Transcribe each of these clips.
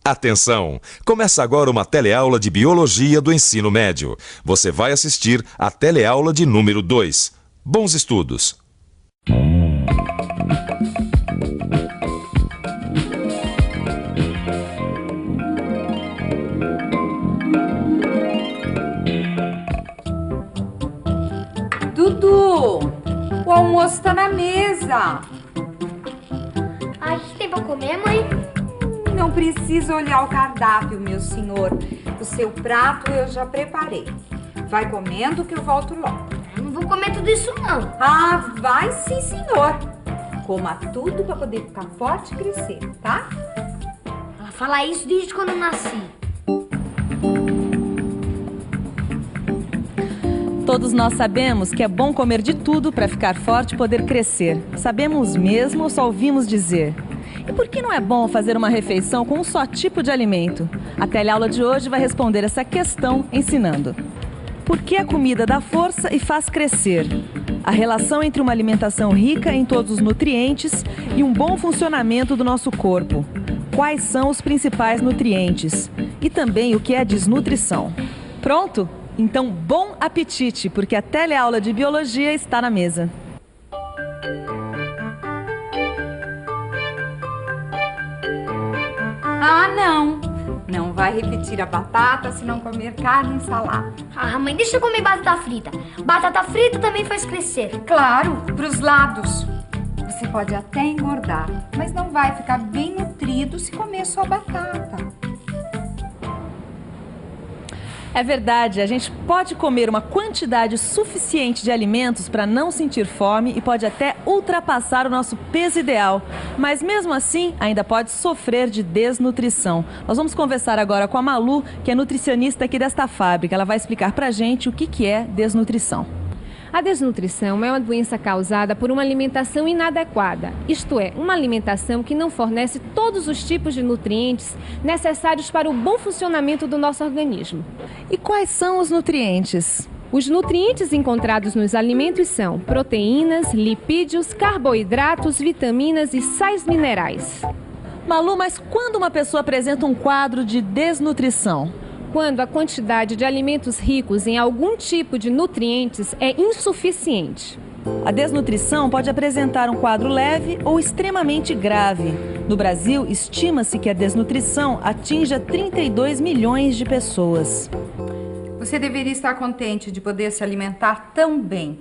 Atenção! Começa agora uma teleaula de Biologia do Ensino Médio. Você vai assistir a teleaula de número 2. Bons estudos! Dudu, o almoço tá na mesa. Ai, o que tem pra comer, mãe? Não precisa olhar o cardápio, meu senhor. O seu prato eu já preparei. Vai comendo que eu volto logo. Eu não vou comer tudo isso, não. Ah, vai sim, senhor. Coma tudo pra poder ficar forte e crescer, tá? Ela fala isso desde quando eu nasci. Todos nós sabemos que é bom comer de tudo para ficar forte e poder crescer. Sabemos mesmo ou só ouvimos dizer? E por que não é bom fazer uma refeição com um só tipo de alimento? A teleaula de hoje vai responder essa questão ensinando. Por que a comida dá força e faz crescer? A relação entre uma alimentação rica em todos os nutrientes e um bom funcionamento do nosso corpo. Quais são os principais nutrientes? E também o que é desnutrição. Pronto? Então, bom apetite, porque a teleaula de Biologia está na mesa. Ah, não. Não vai repetir a batata se não comer carne e salada. Ah, mãe, deixa eu comer batata frita. Batata frita também faz crescer. Claro, pros lados. Você pode até engordar, mas não vai ficar bem nutrido se comer só batata. É verdade, a gente pode comer uma quantidade suficiente de alimentos para não sentir fome e pode até ultrapassar o nosso peso ideal. Mas mesmo assim, ainda pode sofrer de desnutrição. Nós vamos conversar agora com a Malu, que é nutricionista aqui desta fábrica. Ela vai explicar pra gente o que é desnutrição. A desnutrição é uma doença causada por uma alimentação inadequada, isto é, uma alimentação que não fornece todos os tipos de nutrientes necessários para o bom funcionamento do nosso organismo. E quais são os nutrientes? Os nutrientes encontrados nos alimentos são proteínas, lipídios, carboidratos, vitaminas e sais minerais. Malu, mas quando uma pessoa apresenta um quadro de desnutrição? Quando a quantidade de alimentos ricos em algum tipo de nutrientes é insuficiente. A desnutrição pode apresentar um quadro leve ou extremamente grave. No Brasil, estima-se que a desnutrição atinja 32 milhões de pessoas. Você deveria estar contente de poder se alimentar tão bem.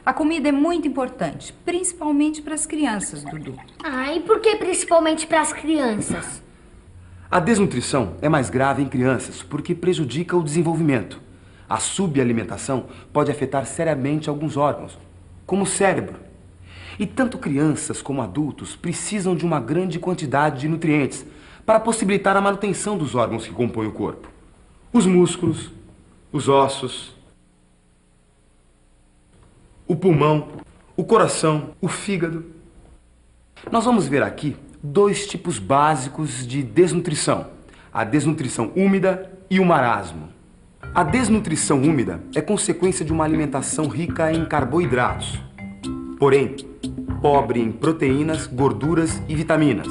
A comida é muito importante, principalmente para as crianças, Dudu. Ah, e por que principalmente para as crianças? A desnutrição é mais grave em crianças porque prejudica o desenvolvimento. A subalimentação pode afetar seriamente alguns órgãos, como o cérebro. E tanto crianças como adultos precisam de uma grande quantidade de nutrientes para possibilitar a manutenção dos órgãos que compõem o corpo. Os músculos, os ossos, o pulmão, o coração, o fígado. Nós vamos ver aqui dois tipos básicos de desnutrição: a desnutrição úmida e o marasmo. A desnutrição úmida é consequência de uma alimentação rica em carboidratos, porém pobre em proteínas, gorduras e vitaminas.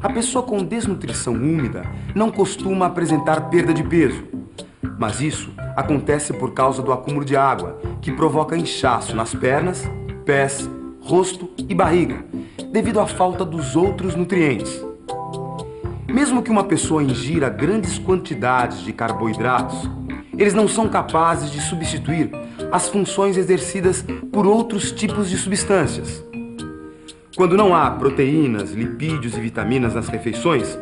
A pessoa com desnutrição úmida não costuma apresentar perda de peso, mas isso acontece por causa do acúmulo de água, que provoca inchaço nas pernas, pés, rosto e barriga, devido à falta dos outros nutrientes. Mesmo que uma pessoa ingira grandes quantidades de carboidratos, eles não são capazes de substituir as funções exercidas por outros tipos de substâncias. Quando não há proteínas, lipídios e vitaminas nas refeições,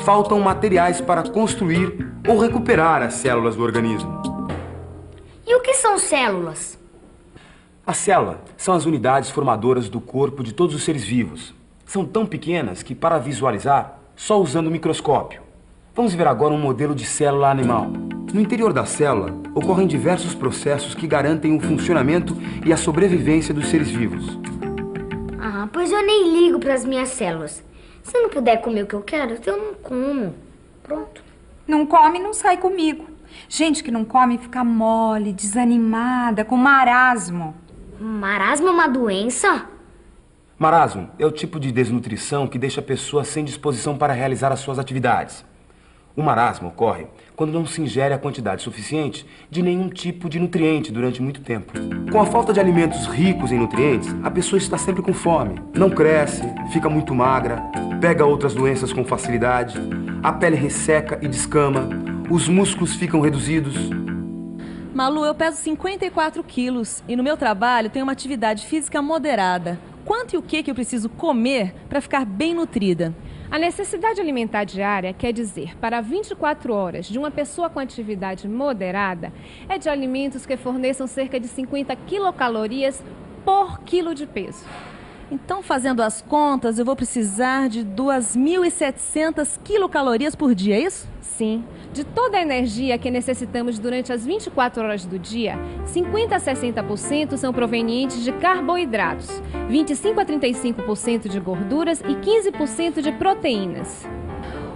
faltam materiais para construir ou recuperar as células do organismo. E o que são células? A célula são as unidades formadoras do corpo de todos os seres vivos. São tão pequenas que, para visualizar, só usando o microscópio. Vamos ver agora um modelo de célula animal. No interior da célula, ocorrem diversos processos que garantem o funcionamento e a sobrevivência dos seres vivos. Ah, pois eu nem ligo para as minhas células. Se eu não puder comer o que eu quero, eu não como. Pronto. Não come, não sai comigo. Gente que não come fica mole, desanimada, com marasmo. Marasmo é uma doença? Marasmo é o tipo de desnutrição que deixa a pessoa sem disposição para realizar as suas atividades. O marasmo ocorre quando não se ingere a quantidade suficiente de nenhum tipo de nutriente durante muito tempo. Com a falta de alimentos ricos em nutrientes, a pessoa está sempre com fome, não cresce, fica muito magra, pega outras doenças com facilidade, a pele resseca e descama, os músculos ficam reduzidos. Malu, eu peso 54 quilos e no meu trabalho tenho uma atividade física moderada. Quanto e o que eu preciso comer para ficar bem nutrida? A necessidade alimentar diária, quer dizer, para 24 horas de uma pessoa com atividade moderada, é de alimentos que forneçam cerca de 50 quilocalorias por quilo de peso. Então, fazendo as contas, eu vou precisar de 2.700 quilocalorias por dia, é isso? Sim. De toda a energia que necessitamos durante as 24 horas do dia, 50 a 60% são provenientes de carboidratos, 25 a 35% de gorduras e 15% de proteínas.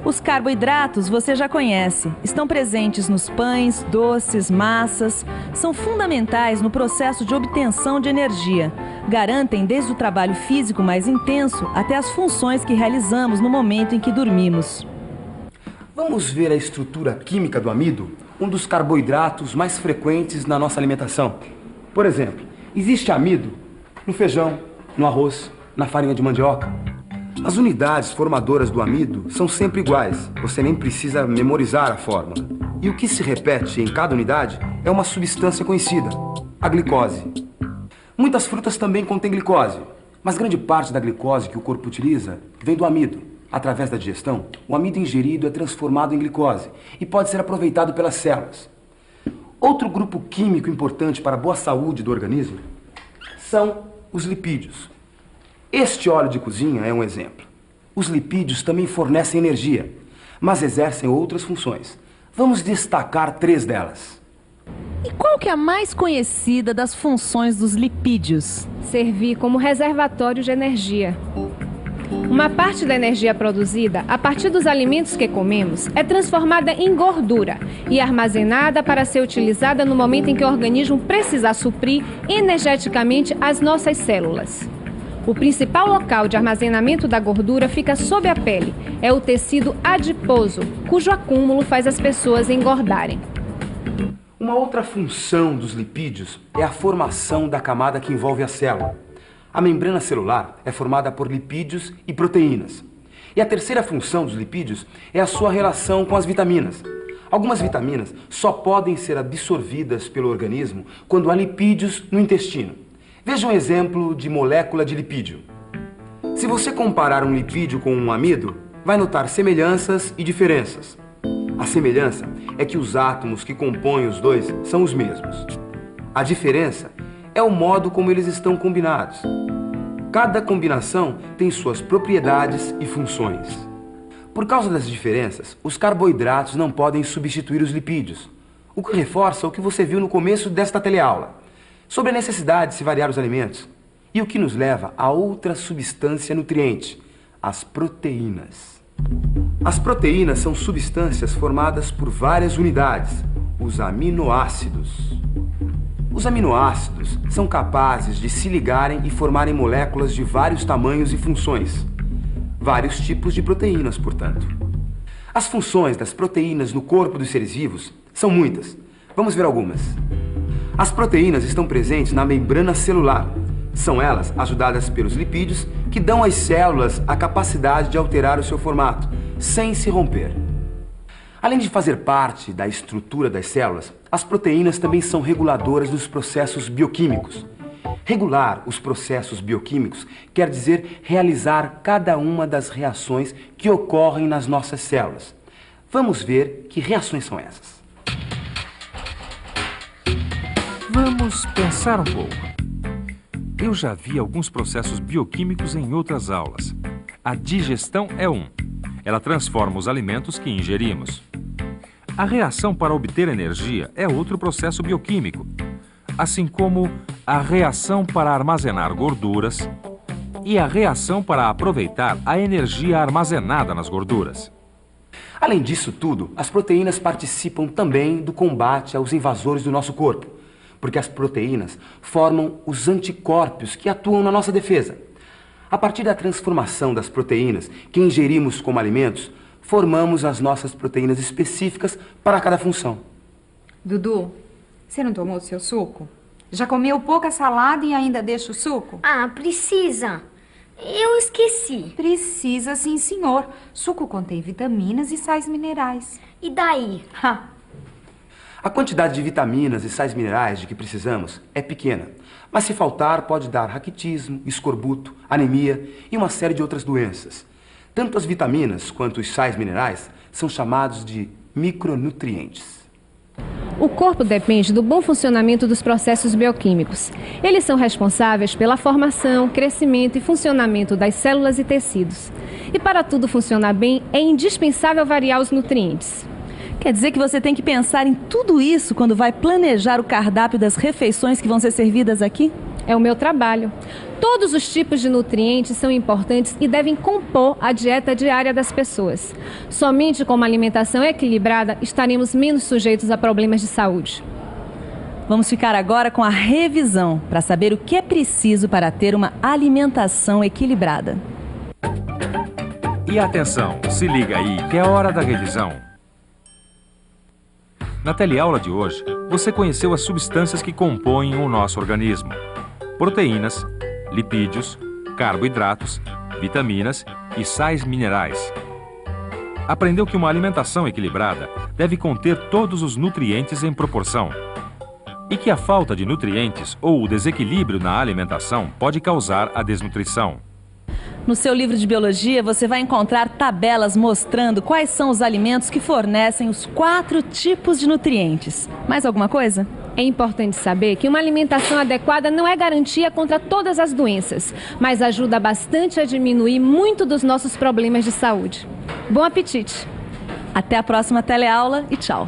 Os carboidratos você já conhece, estão presentes nos pães, doces, massas, são fundamentais no processo de obtenção de energia. Garantem desde o trabalho físico mais intenso até as funções que realizamos no momento em que dormimos. Vamos ver a estrutura química do amido, um dos carboidratos mais frequentes na nossa alimentação. Por exemplo, existe amido no feijão, no arroz, na farinha de mandioca. As unidades formadoras do amido são sempre iguais, você nem precisa memorizar a fórmula. E o que se repete em cada unidade é uma substância conhecida, a glicose. Muitas frutas também contêm glicose, mas grande parte da glicose que o corpo utiliza vem do amido. Através da digestão, o amido ingerido é transformado em glicose e pode ser aproveitado pelas células. Outro grupo químico importante para a boa saúde do organismo são os lipídios. Este óleo de cozinha é um exemplo. Os lipídios também fornecem energia, mas exercem outras funções. Vamos destacar 3 delas. E qual que é a mais conhecida das funções dos lipídios? Servir como reservatório de energia. Uma parte da energia produzida a partir dos alimentos que comemos é transformada em gordura e armazenada para ser utilizada no momento em que o organismo precisar suprir energeticamente as nossas células. O principal local de armazenamento da gordura fica sob a pele. É o tecido adiposo, cujo acúmulo faz as pessoas engordarem. Uma outra função dos lipídios é a formação da camada que envolve a célula. A membrana celular é formada por lipídios e proteínas. E a terceira função dos lipídios é a sua relação com as vitaminas. Algumas vitaminas só podem ser absorvidas pelo organismo quando há lipídios no intestino. Veja um exemplo de molécula de lipídio. Se você comparar um lipídio com um amido, vai notar semelhanças e diferenças. A semelhança é que os átomos que compõem os dois são os mesmos. A diferença é o modo como eles estão combinados. Cada combinação tem suas propriedades e funções. Por causa das diferenças, os carboidratos não podem substituir os lipídios, o que reforça o que você viu no começo desta teleaula, sobre a necessidade de se variar os alimentos, e o que nos leva a outra substância nutriente, as proteínas. As proteínas são substâncias formadas por várias unidades, os aminoácidos. Os aminoácidos são capazes de se ligarem e formarem moléculas de vários tamanhos e funções. Vários tipos de proteínas, portanto. As funções das proteínas no corpo dos seres vivos são muitas. Vamos ver algumas. As proteínas estão presentes na membrana celular. São elas ajudadas pelos lipídios que dão às células a capacidade de alterar o seu formato, sem se romper. Além de fazer parte da estrutura das células, as proteínas também são reguladoras dos processos bioquímicos. Regular os processos bioquímicos quer dizer realizar cada uma das reações que ocorrem nas nossas células. Vamos ver que reações são essas. Vamos pensar um pouco. Eu já vi alguns processos bioquímicos em outras aulas. A digestão é um. Ela transforma os alimentos que ingerimos. A reação para obter energia é outro processo bioquímico, assim como a reação para armazenar gorduras e a reação para aproveitar a energia armazenada nas gorduras. Além disso tudo, as proteínas participam também do combate aos invasores do nosso corpo, porque as proteínas formam os anticorpos que atuam na nossa defesa. A partir da transformação das proteínas que ingerimos como alimentos, formamos as nossas proteínas específicas para cada função. Dudu, você não tomou o seu suco? Já comeu pouca salada e ainda deixa o suco? Ah, precisa. Eu esqueci. Precisa sim, senhor. Suco contém vitaminas e sais minerais. E daí? A quantidade de vitaminas e sais minerais de que precisamos é pequena, mas se faltar pode dar raquitismo, escorbuto, anemia e uma série de outras doenças. Tanto as vitaminas quanto os sais minerais são chamados de micronutrientes. O corpo depende do bom funcionamento dos processos bioquímicos. Eles são responsáveis pela formação, crescimento e funcionamento das células e tecidos. E para tudo funcionar bem, é indispensável variar os nutrientes. Quer dizer que você tem que pensar em tudo isso quando vai planejar o cardápio das refeições que vão ser servidas aqui? É o meu trabalho. Todos os tipos de nutrientes são importantes e devem compor a dieta diária das pessoas. Somente com uma alimentação equilibrada estaremos menos sujeitos a problemas de saúde. Vamos ficar agora com a revisão para saber o que é preciso para ter uma alimentação equilibrada. E atenção, se liga aí que é hora da revisão. Na teleaula de hoje, você conheceu as substâncias que compõem o nosso organismo: proteínas, lipídios, carboidratos, vitaminas e sais minerais. Aprendeu que uma alimentação equilibrada deve conter todos os nutrientes em proporção e que a falta de nutrientes ou o desequilíbrio na alimentação pode causar a desnutrição. No seu livro de biologia, você vai encontrar tabelas mostrando quais são os alimentos que fornecem os 4 tipos de nutrientes. Mais alguma coisa? É importante saber que uma alimentação adequada não é garantia contra todas as doenças, mas ajuda bastante a diminuir muito dos nossos problemas de saúde. Bom apetite! Até a próxima teleaula e tchau!